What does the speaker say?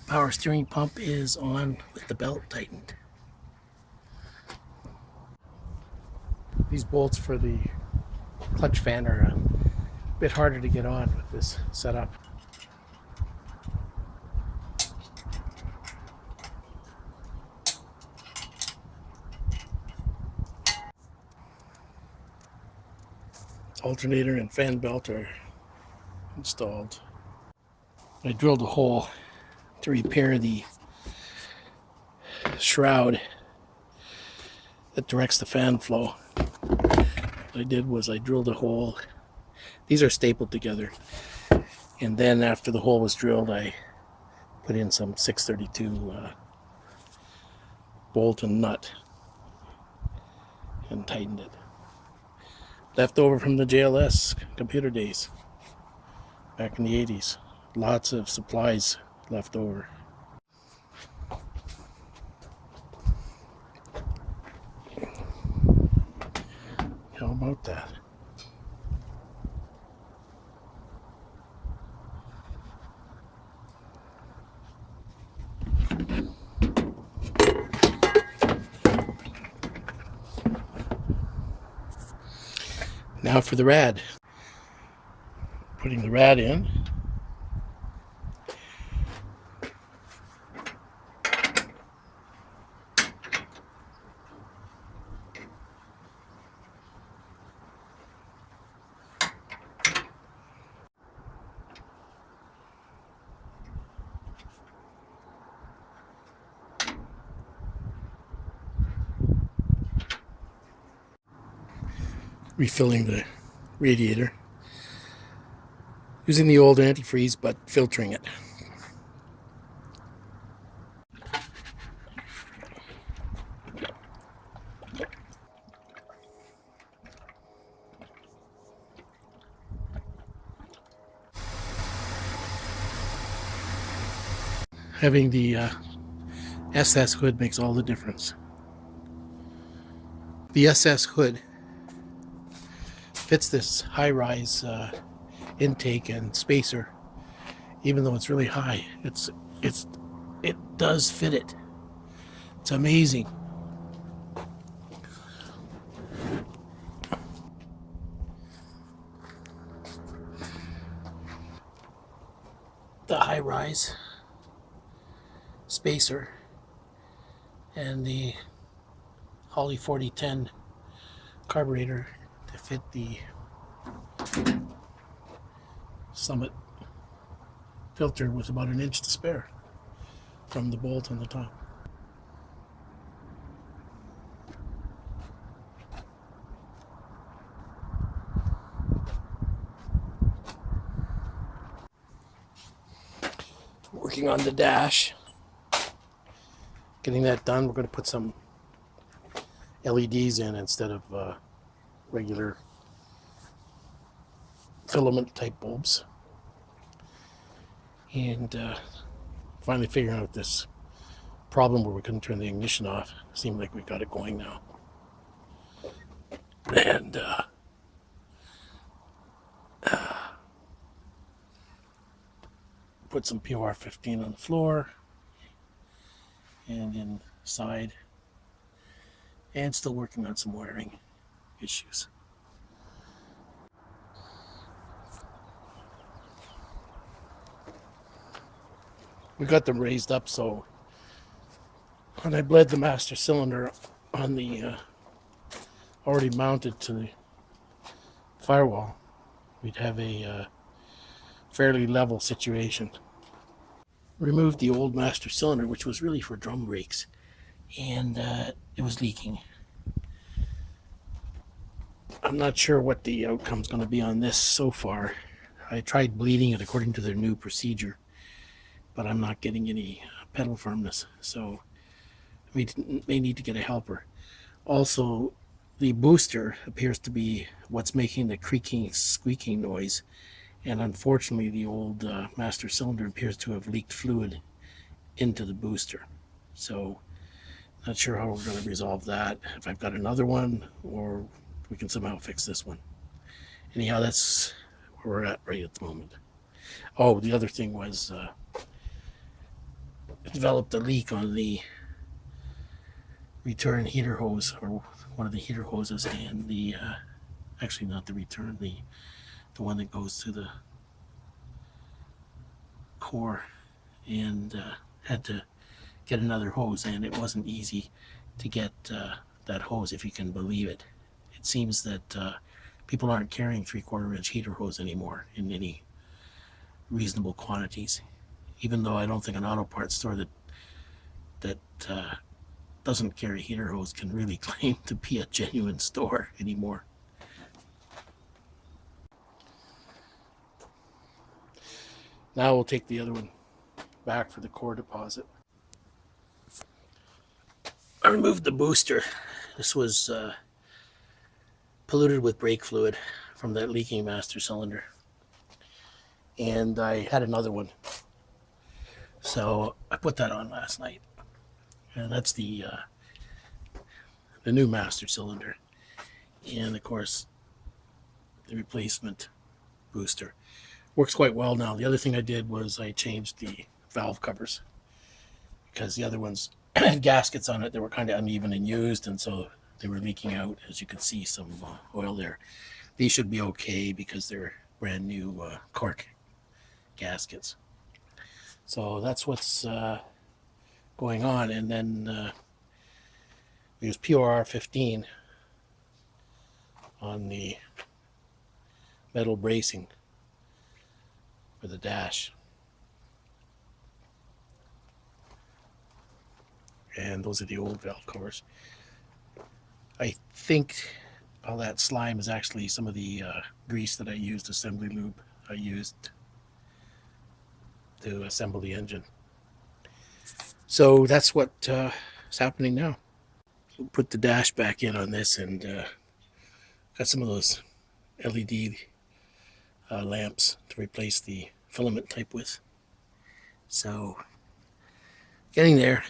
power steering pump is on with the belt tightened. These bolts for the clutch fan are a bit harder to get on with this setup. Alternator and fan belt are installed. I drilled a hole to repair the shroud that directs the fan flow. What I did was I drilled a hole. These are stapled together, and then after the hole was drilled, I put in some 632 bolt and nut and tightened it. Left over from the JLS computer days back in the 80s. Lots of supplies left over. How about that? Now for the rad. Putting the rad in. Refilling the radiator. Using the old antifreeze, but filtering it. Having the SS hood makes all the difference. The SS hood fits this high-rise intake and spacer, even though it's really high. It does fit it. It's amazing. The high-rise spacer and the Holley 4010 carburetor to fit the Summit filter with about an inch to spare from the bolt on the top. Working on the dash. Getting that done, we're going to put some LEDs in instead of regular filament type bulbs. And finally figuring out this problem where we couldn't turn the ignition off. Seemed like we got it going now. And put some PR15 on the floor and inside, and still working on some wiring issues. We got them raised up so when I bled the master cylinder on the already mounted to the firewall, we'd have a fairly level situation. Removed the old master cylinder, which was really for drum brakes, and it was leaking. I'm not sure what the outcome's going to be on this so far. I tried bleeding it according to their new procedure, but I'm not getting any pedal firmness, so we may need to get a helper. Also, the booster appears to be what's making the creaking, squeaking noise, and unfortunately the old master cylinder appears to have leaked fluid into the booster. So not sure how we're going to resolve that, if I've got another one or we can somehow fix this one. Anyhow, that's where we're at right at the moment. Oh, the other thing was developed a leak on the return heater hose, or one of the heater hoses, and the actually not the return, the one that goes to the core, and had to get another hose, and it wasn't easy to get that hose, if you can believe it. It seems that people aren't carrying 3/4 inch heater hose anymore in any reasonable quantities, even though I don't think an auto parts store that doesn't carry heater hose can really claim to be a genuine store anymore. Now we'll take the other one back for the core deposit. I removed the booster. This was polluted with brake fluid from that leaking master cylinder, and I had another one, so I put that on last night, and that's the new master cylinder, and of course the replacement booster works quite well now. The other thing I did was I changed the valve covers, because the other ones had gaskets on it that were kind of uneven and used, and so they were leaking out. As you can see, some oil there. These should be okay because they're brand new cork gaskets. So that's what's going on. And then we use POR 15 on the metal bracing for the dash. And those are the old valve covers. I think all that slime is actually some of the grease that I used, assembly lube I used to assemble the engine. So that's what is happening now. We'll put the dash back in on this, and got some of those LED lamps to replace the filament type with. So getting there.